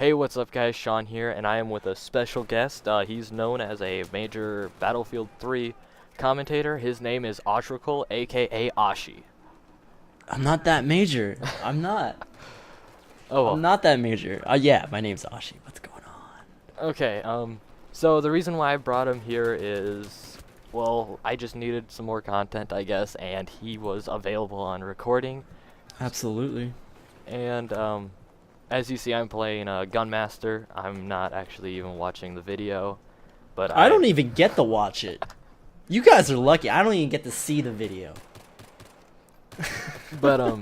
Hey, what's up guys, Sean here, and I am with a special guest. He's known as a major Battlefield 3 commentator. His name is Oshrilkal, aka Oshy. I'm not that major. I'm not. Oh I'm well. not that major. Yeah, my name's Oshy. What's going on? Okay, so the reason why I brought him here is, well, I just needed some more content, I guess, and he was available on recording. Absolutely. And, as you see, I'm playing Gunmaster. I'm not actually even watching the video, but I don't even get to watch it. You guys are lucky. I don't even get to see the video. But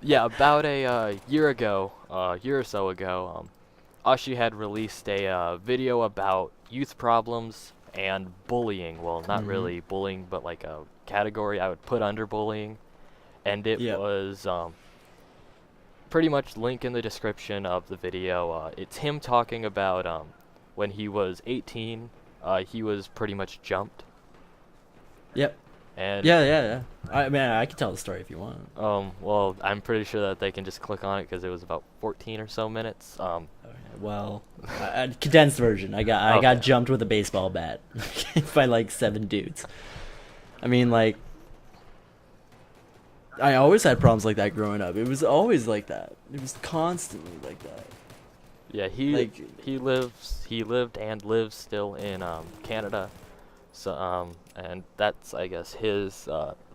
yeah, about a year or so ago, Oshy had released a video about youth problems and bullying. Well, not really bullying, but like a category I would put under bullying, and it Yep. was pretty much link in the description of the video. It's him talking about when he was 18, he was pretty much jumped. Yep. And Yeah. I mean, I can tell the story if you want. well, I'm pretty sure that they can just click on it because it was about 14 or so minutes. Okay, well, condensed version. I got Okay. jumped with a baseball bat by like 7 dudes. I mean, like, I always had problems like that growing up. It was always like that. It was constantly like that. Yeah, he lived and lives still in Canada. So and that's, I guess, his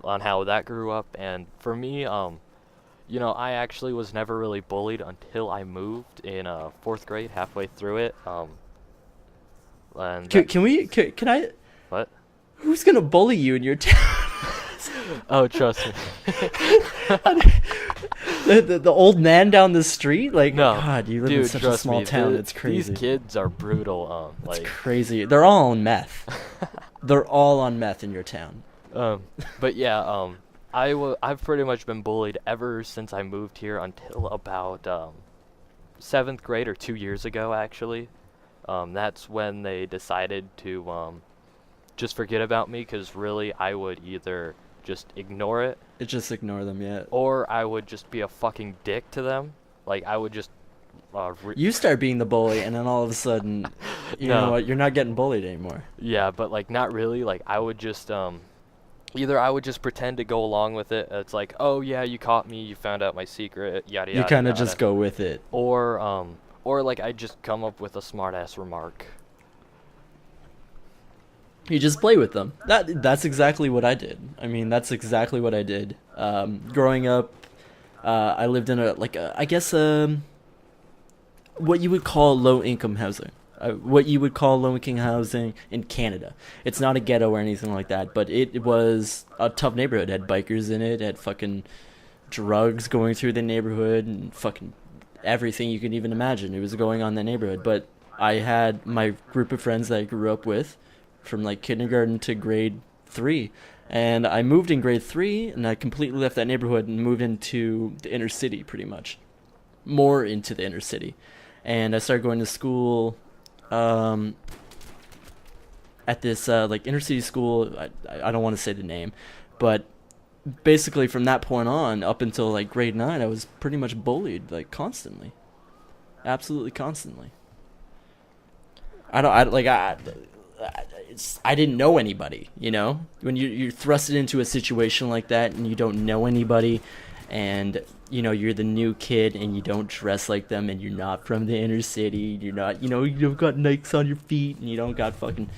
on how that grew up. And for me, you know, I actually was never really bullied until I moved in 4th grade, halfway through it. And Can I? what? Who's gonna bully you in your town? Oh, trust me. the old man down the street? Like, No, God, you live in dude, such a trust small me, town. It's crazy. These kids are brutal. It's Like, crazy. They're all on meth. They're all on meth in your town. but yeah, I've pretty much been bullied ever since I moved here until about 7th grade, or 2 years ago, actually. That's when they decided to just forget about me, because really I would either just ignore it, Just ignore them, yeah. or I would just be a fucking dick to them. Like, I would just You start being the bully, and then all of a sudden, you No. know what? You're not getting bullied anymore. yeah, but like not really. Like, I would just either I would just pretend to go along with it. It's like, oh yeah, you caught me, you found out my secret, yada You yada kind of yada. just go with it. Or like I just come up with a smart ass remark. You just play with them. That's exactly what I did. I mean, that's exactly what I did. Growing up, I lived in I guess what you would call low income housing. What you would call low income housing in Canada. It's not a ghetto or anything like that, but it was a tough neighborhood. It had bikers in it. It had fucking drugs going through the neighborhood and fucking everything you could even imagine. It was going on in the neighborhood. But I had my group of friends that I grew up with from like kindergarten to grade 3. And I moved in grade 3, and I completely left that neighborhood and moved into the inner city, pretty much. More into the inner city. And I started going to school at this like inner city school. I don't want to say the name, but basically from that point on up until like grade 9, I was pretty much bullied like constantly, absolutely constantly. I didn't know anybody, you know. When you're thrusted into a situation like that and you don't know anybody, and you know you're the new kid and you don't dress like them, and you're not from the inner city, you're not, you know, you don't got Nikes on your feet, and you don't got fucking,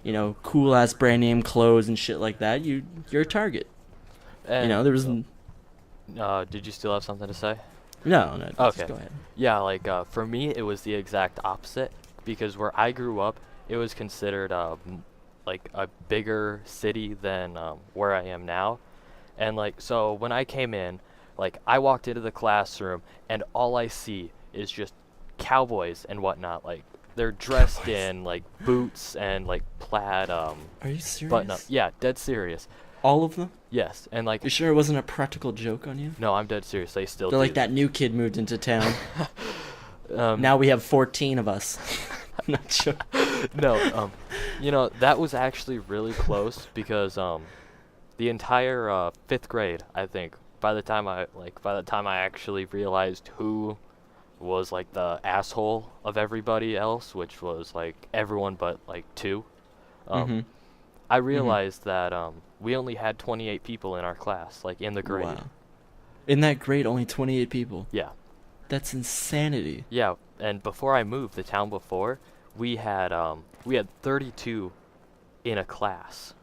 you know, cool ass brand name clothes and shit like that. You're a target. And You know, there was did you still have something to say? no. Just Okay. go ahead. Yeah, like for me it was the exact opposite, because where I grew up, it was considered like a bigger city than where I am now. And like, so when I came in, like I walked into the classroom and all I see is just cowboys and whatnot. Like, they're dressed Cowboys. in like boots and like plaid Are you serious? button up. Yeah, dead serious. All of them? Yes, and like, You sure it wasn't a practical joke on you? no, I'm dead serious. They still They're do like, that new kid moved into town. Um, Now we have 14 of us. I'm not sure. no, you know, that was actually really close, because the entire 5th grade, I think, by the time I actually realized who was like the asshole of everybody else, which was like everyone but like two. Um, Mm-hmm. I Mm-hmm. realized that we only had 28 people in our class, like in the grade. Wow. In that grade, only 28 people. Yeah, That's insanity. yeah. And before I moved, the town before, we had 32 in a class.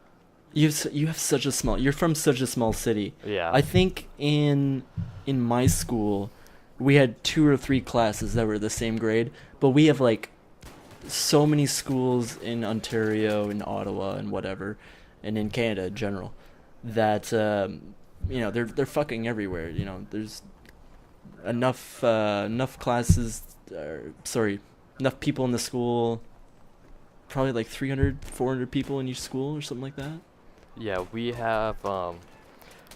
You have such a small. You're from such a small city. Yeah. I think in my school, we had 2 or 3 classes that were the same grade, but we have like so many schools in Ontario, in Ottawa, and whatever, and in Canada in general, that they're fucking everywhere. There's enough classes. Sorry, enough people in the school. Probably like 300, 400 people in each school or something like that. Yeah, we have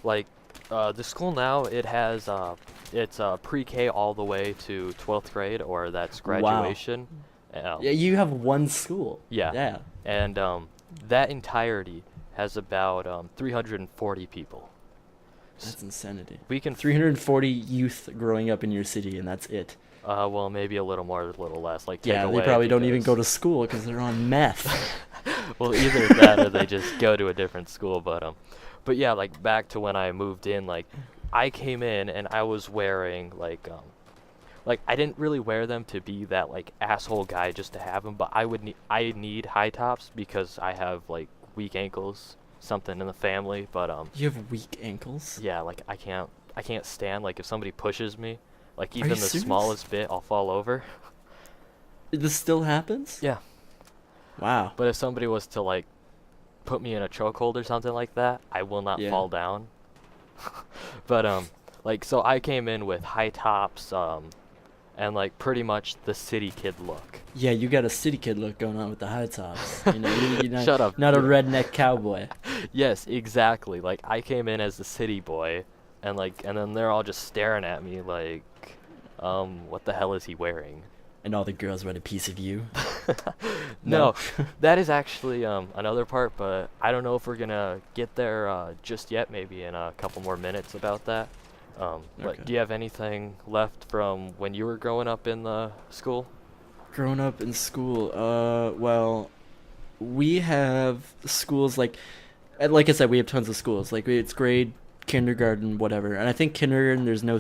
like the school now. It has it's pre-K all the way to 12th grade, or that's Wow. graduation. Yeah, you have one school. Yeah, Yeah. and that entirety has about 340 people. That's insanity. We can 340 youth growing up in your city, and that's it. well, maybe a little more, a little less. Like take Yeah, away they probably don't even go because- to school because they're on meth. well, either that or they just go to a different school. But yeah, like back to when I moved in, like I came in and I was wearing like I didn't really wear them to be that like asshole guy just to have them, but I need high tops because I have like weak ankles, something in the family. But You have weak ankles? yeah, like I can't stand like if somebody pushes me, like Are even you the serious? smallest bit, I'll fall over. This still happens? Yeah, Wow. but if somebody was to like put me in a chokehold or something like that, I will not Yeah. fall down. But like so I came in with high tops and like pretty much the city kid look. Yeah, you got a city kid look going on with the high tops. You're not, Shut up. not a redneck cowboy. Yes, exactly. Like I came in as the city boy and then they're all just staring at me like what the hell is he wearing? And all the girls want a piece of you. No, that is actually another part, but I don't know if we're gonna get there just yet. Maybe in a couple more minutes about that. But Okay. do you have anything left from when you were growing up in the school? Growing up in school, well, we have schools like I said, we have tons of schools. Like it's grade, kindergarten, whatever. And I think kindergarten, there's no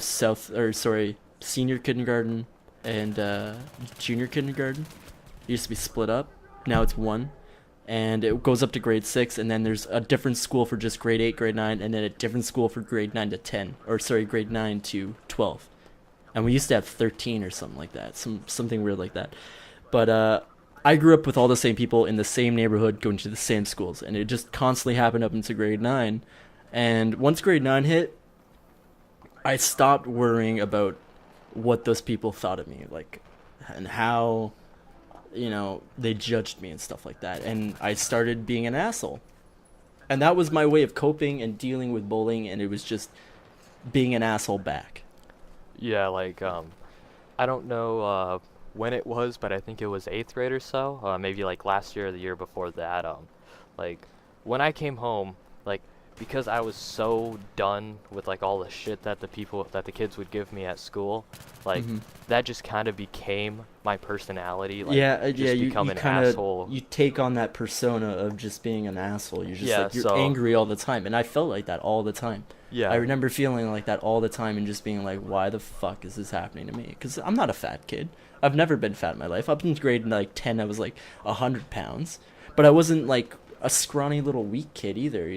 senior kindergarten and junior kindergarten. It used to be split up. Now it's one. And it goes up to grade 6, and then there's a different school for just grade 8, grade 9, and then a different school for grade 9 to 10. Or sorry, grade 9 to 12. And we used to have 13 or something like that. Something weird like that. But I grew up with all the same people in the same neighborhood going to the same schools, and it just constantly happened up into grade 9. And once grade 9 hit, I stopped worrying about what those people thought of me, like, and how, they judged me and stuff like that. And I started being an asshole. And that was my way of coping and dealing with bullying, and it was just being an asshole back. Yeah, like I don't know when it was, but I think it was 8th grade or so. Maybe like last year or the year before that. Like when I came home, like because I was so done with like all the shit that the kids would give me at school, like Mhm. that just kind of became my personality. Like Yeah, just yeah, you become an kind of asshole. you take on that persona of just being an asshole. You're just Yeah, like you're so- angry all the time, and I felt like that all the time. Yeah. I remember feeling like that all the time and just being like, why the fuck is this happening to me? Because I'm not a fat kid. I've never been fat in my life. Up in grade like 10, I was like 100 pounds, but I wasn't like a scrawny little weak kid either.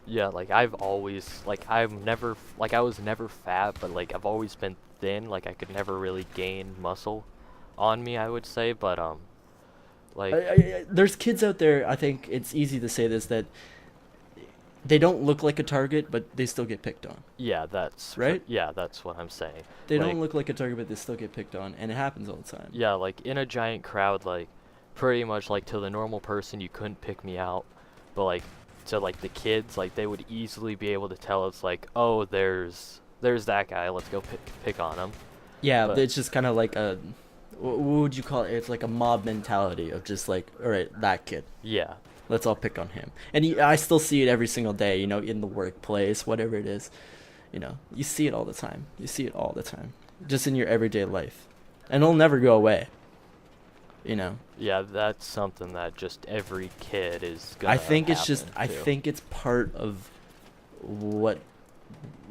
Yeah, like I've always I was never fat, but like I've always been thin. Like I could never really gain muscle on me, I would say. But like There's kids out there, I think it's easy to say this, that they don't look like a target, but they still get picked on. yeah, that's Right? Yeah, that's what I'm saying. They Like, don't look like a target, but they still get picked on, and it happens all the time. Yeah, like in a giant crowd, like pretty much like to the normal person, you couldn't pick me out, but like to like the kids, like they would easily be able to tell. It's like, oh, there's that guy. Let's go pick on him. Yeah, But- it's just kind of like what would you call it? It's like a mob mentality of just like, all right, that kid. Yeah. Let's all pick on him. And I still see it every single day, in the workplace, whatever it is. You see it all the time. You see it all the time. just in your everyday life, and it'll never go away. You know. Yeah, that's something that just every kid is gonna I think it's just. happen I to. think it's part of what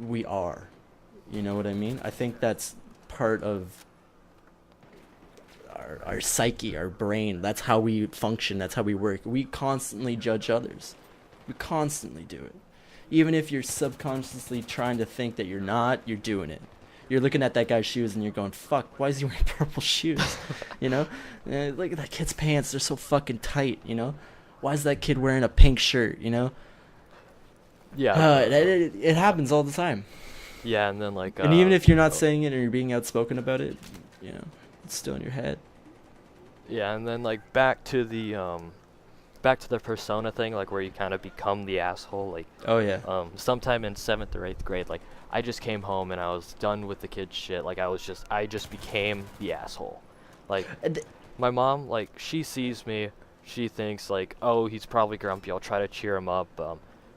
we are. You know what I mean? I think that's part of our psyche, our brain. That's how we function. That's how we work. We constantly judge others. We constantly do it. Even if you're subconsciously trying to think that you're not, you're doing it. You're looking at that guy's shoes and you're going, fuck, why is he wearing purple shoes? You know? Look at that kid's pants. They're so fucking tight, you know? Why is that kid wearing a pink shirt, you know? Yeah. It happens all the time. Yeah, and then like. And even if you're not saying it or you're being outspoken about it, you know, it's still in your head. Yeah, and then like back to the persona thing, like where you kind of become the asshole. Like. Oh yeah. Sometime in 7th or 8th grade, like I just came home and I was done with the kid's shit. Like I just became the asshole. Like my mom, like she sees me, she thinks like, oh, he's probably grumpy. I'll try to cheer him up.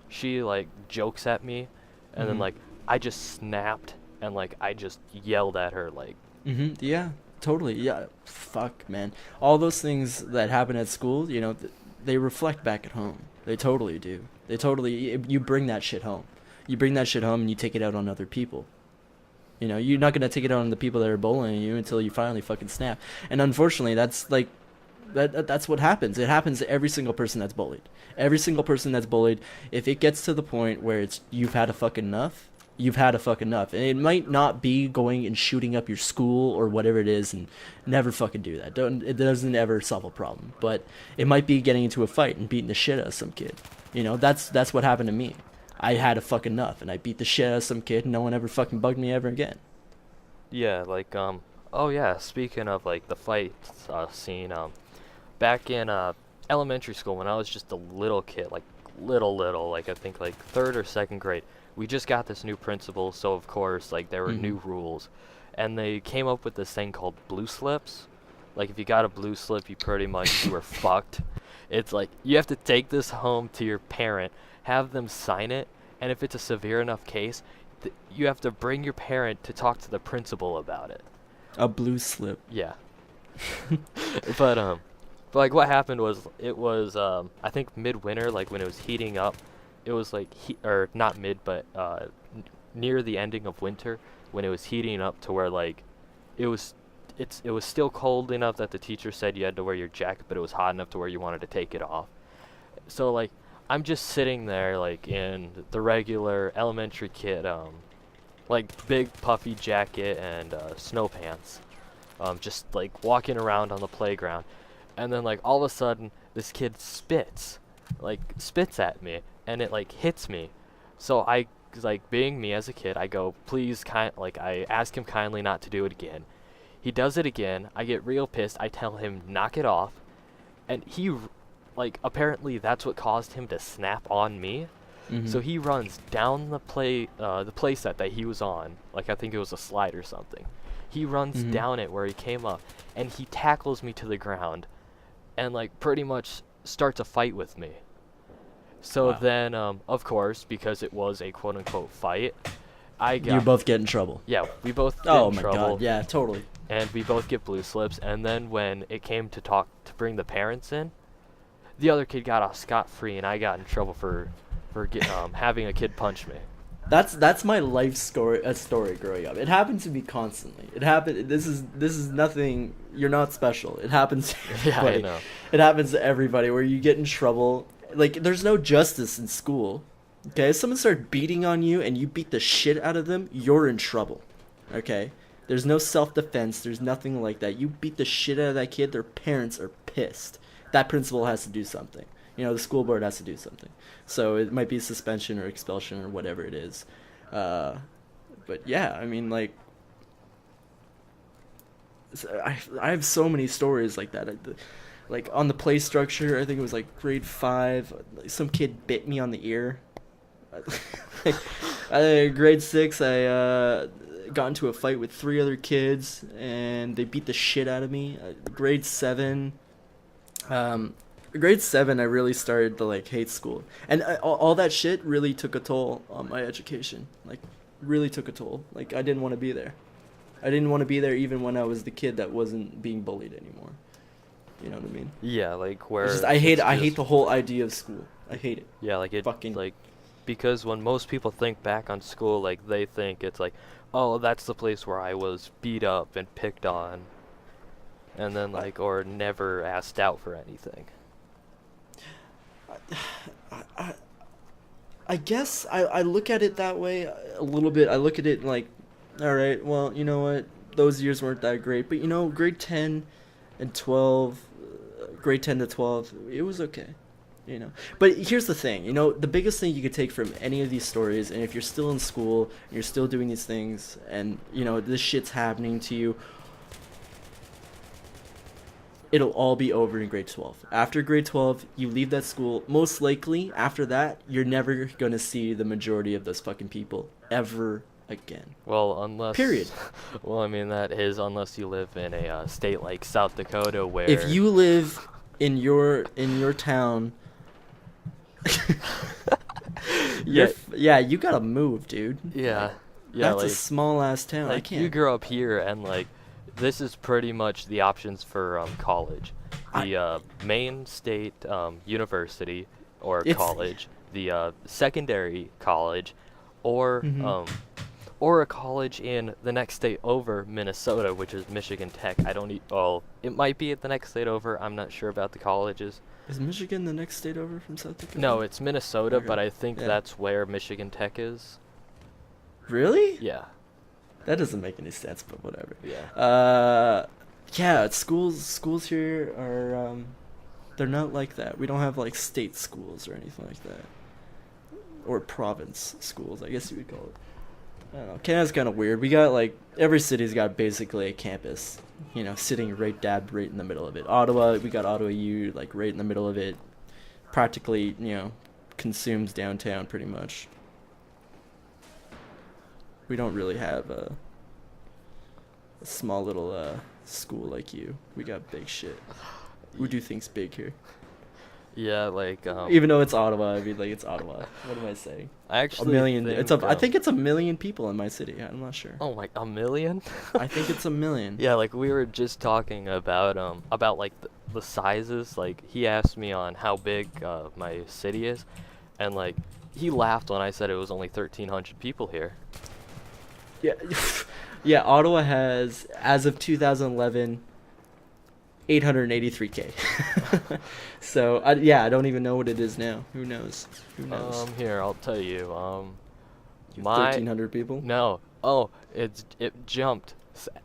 She like jokes at me, and then like I just snapped and like I just yelled at her like. Yeah, totally. Yeah, fuck, man. All those things that happen at school, you know, they reflect back at home. They totally do. You bring that shit home. You bring that shit home and you take it out on other people. You know, you're not gonna take it out on the people that are bullying you until you finally fucking snap. And unfortunately, that's like, that's what happens. It happens to every single person that's bullied. Every single person that's bullied, if it gets to the point where it's you've had a fucking enough, you've had a fucking enough. And it might not be going and shooting up your school or whatever it is, and never fucking do that. It doesn't ever solve a problem. But it might be getting into a fight and beating the shit out of some kid. You know, that's what happened to me. I had a fucking enough, and I beat the shit out of some kid, and no one ever fucking bugged me ever again. Yeah, like oh yeah, speaking of like the fight scene, back in elementary school when I was just a little kid, like little, like I think like 3rd or 2nd grade, we just got this new principal, so of course like there were new rules, and they came up with this thing called blue slips. Like if you got a blue slip, you pretty much you were fucked. It's like you have to take this home to your parent, have them sign it, and if it's a severe enough case, you have to bring your parent to talk to the principal about it. A blue slip. Yeah. But like what happened was it was I think midwinter, like when it was heating up. It was like or not mid, but near the ending of winter when it was heating up to where like it was still cold enough that the teacher said you had to wear your jacket, but it was hot enough to where you wanted to take it off. So like I'm just sitting there like in the regular elementary kid like big puffy jacket and snow pants, just like walking around on the playground, and then like all of a sudden this kid spits at me, and it like hits me. So I like being me as a kid, I go, please I ask him kindly not to do it again. He does it again. I get real pissed. I tell him knock it off, and he like apparently that's what caused him to snap on me. So he runs down the play set that he was on, like I think it was a slide or something. He runs down it where he came up, and he tackles me to the ground, and like pretty much starts a fight with me. So then, of course, because it was a quote unquote fight, You both get in trouble. Yeah, we both get Oh in my trouble. god, yeah, totally. And we both get blue slips, and then when it came to bring the parents in, the other kid got off scot-free, and I got in trouble for having a kid punch me. That's my life story growing up. It happened to me constantly. It happened. This is nothing. You're not special. It happens to everybody. Yeah, I know. It happens to everybody where you get in trouble. Like there's no justice in school. Okay, if someone starts beating on you and you beat the shit out of them, you're in trouble. Okay, there's no self-defense. There's nothing like that. You beat the shit out of that kid, their parents are pissed. That principal has to do something. You know, the school board has to do something. So it might be suspension or expulsion or whatever it is. But yeah, I mean, like, I have so many stories like that. Like on the play structure, I think it was like grade 5. Some kid bit me on the ear. Grade 6, I got into a fight with 3 other kids, and they beat the shit out of me. Grade 7, I really started to like hate school, and all that shit really took a toll on my education. Like, really took a toll. Like, I didn't want to be there. I didn't want to be there even when I was the kid that wasn't being bullied anymore. You know what I mean? Yeah, like where It's just, it's I hate just- the whole idea of school. I hate it. Yeah, like it Fucking like because when most people think back on school, like they think it's like, oh, that's the place where I was beat up and picked on, and then like or never asked out for anything. I, I guess I look at it that way a little bit. I look at it like, all right, well, you know what? Those years weren't that great, but you know, grade 10 and 12, grade 10 to 12, it was okay. You know, but here's the thing, you know, the biggest thing you could take from any of these stories, and if you're still in school and you're still doing these things and you know this shit's happening to you, it'll all be over in grade 12. After grade 12 you leave that school, most likely after that you're never gonna see the majority of those fucking people ever again. Well, unless Period. Well, I mean that is unless you live in a state like South Dakota where If you live in your town, Yeah. yeah, you gotta move, dude. yeah, yeah, That's a like small ass town. I like can't. you grew up here and like this is pretty much the options for college. The main state university or It's- college, the secondary college, or Mhm. or a college in the next state over Minnesota, which is Michigan Tech. I don't well, it might be at the next state over. I'm not sure about the colleges. Is Michigan the next state over from South Dakota? No, it's Minnesota, Okay. but I think Yeah. that's where Michigan Tech is. Really? Yeah. That doesn't make any sense, but whatever. Yeah. Yeah, schools here are they're not like that. We don't have like state schools or anything like that. Or province schools, I guess you would call it. I don't know. Canada's kind of weird. We got like every city's got basically a campus, you know, sitting right in the middle of it. Ottawa, we got Ottawa U like right in the middle of it. Practically, you know, consumes downtown pretty much. We don't really have a small little school like you. We got big shit. We do things big here. Yeah, like Even though it's Ottawa, I mean, like it's Ottawa. What am I saying? I A actually million. think, I think it's a million people in my city. I'm not sure. oh my, a million? I think it's a million. Yeah, like we were just talking about like the sizes. Like he asked me on how big my city is, and like he laughed when I said it was only 1,300 people here. Yeah. Yeah, Ottawa has, as of 2011, 883K. So, yeah, I don't even know what it is now. Who knows? Who knows? Here I'll tell you. You have My 1,300 people? no, oh, it jumped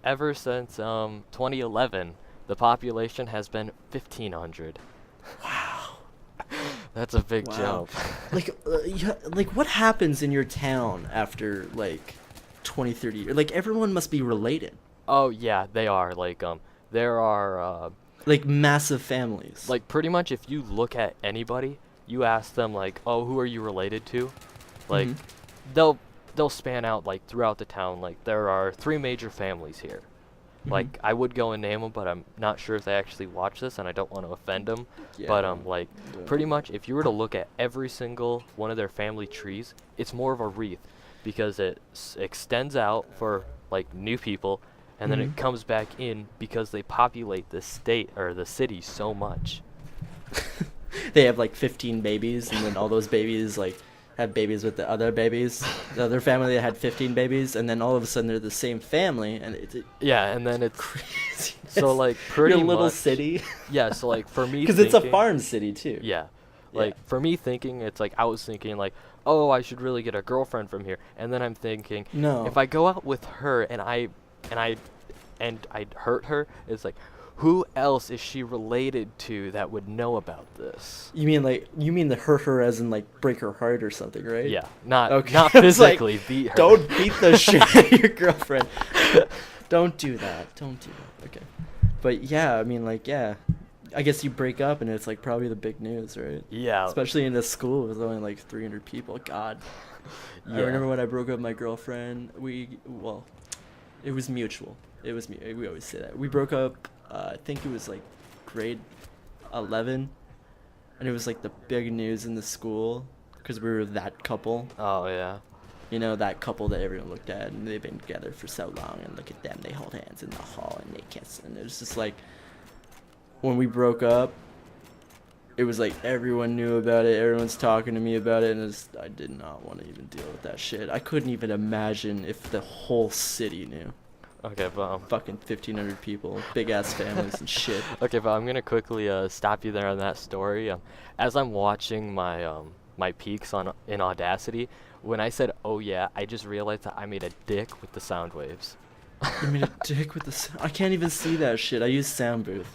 ever since 2011. The population has been 1,500. Wow. That's a big Wow. jump. Like, what happens in your town after, like, 20, 30 years? Like, everyone must be related. Oh yeah, they are like there are Like, massive families. like pretty much if you look at anybody, you ask them like, oh, who are you related to? Like Mhm. they'll span out like throughout the town. Like there are 3 major families here. Mhm. Like I would go and name them, but I'm not sure if they actually watch this, and I don't want to offend them. Yeah, But don't- like don't. pretty much, if you were to look at every single one of their family trees, it's more of a wreath because it extends out for like new people, and then Mhm. it comes back in because they populate the state or the city so much. They have like 15 babies, and then all those babies like have babies with the other babies. The other family that had 15 babies, and then all of a sudden they're the same family, and it's Yeah, and then it's crazy. so like pretty Your little much, city. Yeah, so like for me, Because it's a thinking- farm city too. Yeah. Yeah. Like for me thinking, it's like I was thinking like, oh, I should really get a girlfriend from here, and then I'm thinking, No. if I go out with her and I hurt her, it's like, who else is she related to that would know about this? You mean the hurt her as in like break her heart or something, right? Yeah, not Okay. not I was like, physically beat her. Don't beat the shit out of your girlfriend. Don't do that. Don't do that. Okay. But yeah, I mean, like, yeah. I guess you break up and it's like probably the big news, right? Yeah. Especially in a school with only like 300 people. God. I Yeah. remember when I broke up with my girlfriend. It was mutual. We always say that. We broke up. I think it was like grade 11, and it was like the big news in the school because we were that couple. Oh yeah. You know, that couple that everyone looked at, and they've been together for so long, and look at them, they hold hands in the hall and they kiss, and it was just like, when we broke up, it was like everyone knew about it, everyone's talking to me about it, and I did not want to even deal with that shit. I couldn't even imagine if the whole city knew. Okay, but Fucking 1,500 people, big ass families and shit. okay, but I'm gonna quickly stop you there on that story. As I'm watching my peaks in Audacity, when I said "oh yeah," I just realized that I made a dick with the sound waves. You made a dick with I can't even see that shit. I use Sound Booth.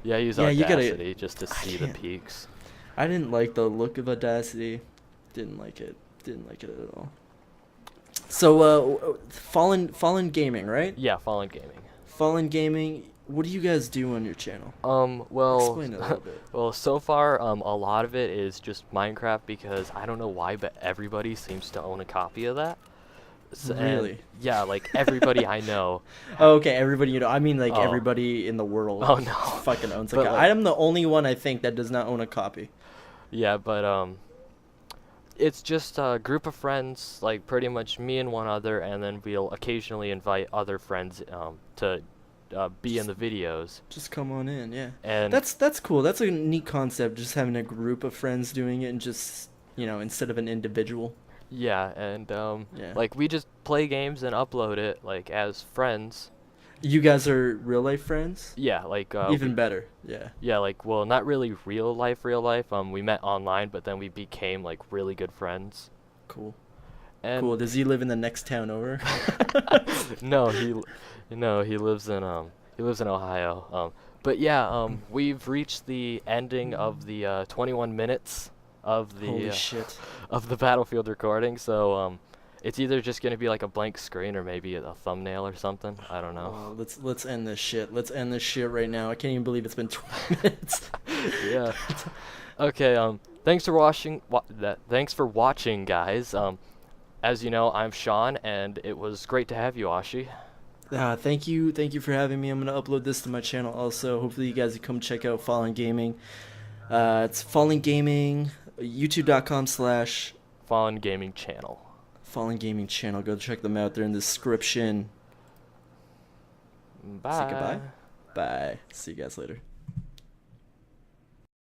Yeah, I use Yeah, you gotta- Audacity just to see the can't- peaks. I didn't like the look of Audacity. Didn't like it. Didn't like it at all. So, Fallen Gaming, right? Yeah, Fallen Gaming. Fallen Gaming. What do you guys do on your channel? Well, Explain it a little bit. well, so far, a lot of it is just Minecraft because I don't know why, but everybody seems to own a copy of that. Really? Yeah, like everybody I know. Oh, okay, everybody, you know, I mean like Oh. everybody in the world. Oh, no. Fucking owns a But, copy. like- I'm the only one, I think, that does not own a copy. Yeah, but it's just a group of friends, like pretty much me and one other, and then we'll occasionally invite other friends to be in the videos. Just come on in, yeah. And That's cool. That's a neat concept, just having a group of friends doing it and just, you know, instead of an individual. yeah, and Yeah. like we just play games and upload it like as friends. You guys are real life friends? Yeah, like Even better, yeah. yeah, like well, not really real life. We met online, but then we became like really good friends. Cool. And Cool. Does he live in the next town over? no, he lives in Ohio. But yeah, we've reached the ending of the 21 minutes of the Holy shit. of the Battlefield recording. So it's either just gonna be like a blank screen or maybe a thumbnail or something. I don't know. Oh, let's end this shit. Let's end this shit right now. I can't even believe it's been 20 minutes. Yeah. Okay. Thanks for watching. Thanks for watching, guys. As you know, I'm Sean, and it was great to have you, Oshy. Thank you for having me. I'm gonna upload this to my channel also. Hopefully you guys can come check out Fallen Gaming. It's Fallen Gaming, youtube.com/ Fallen Gaming Channel. Fallen Gaming channel. Go check them out. They're in the description. Bye. Say goodbye. Bye. See you guys later.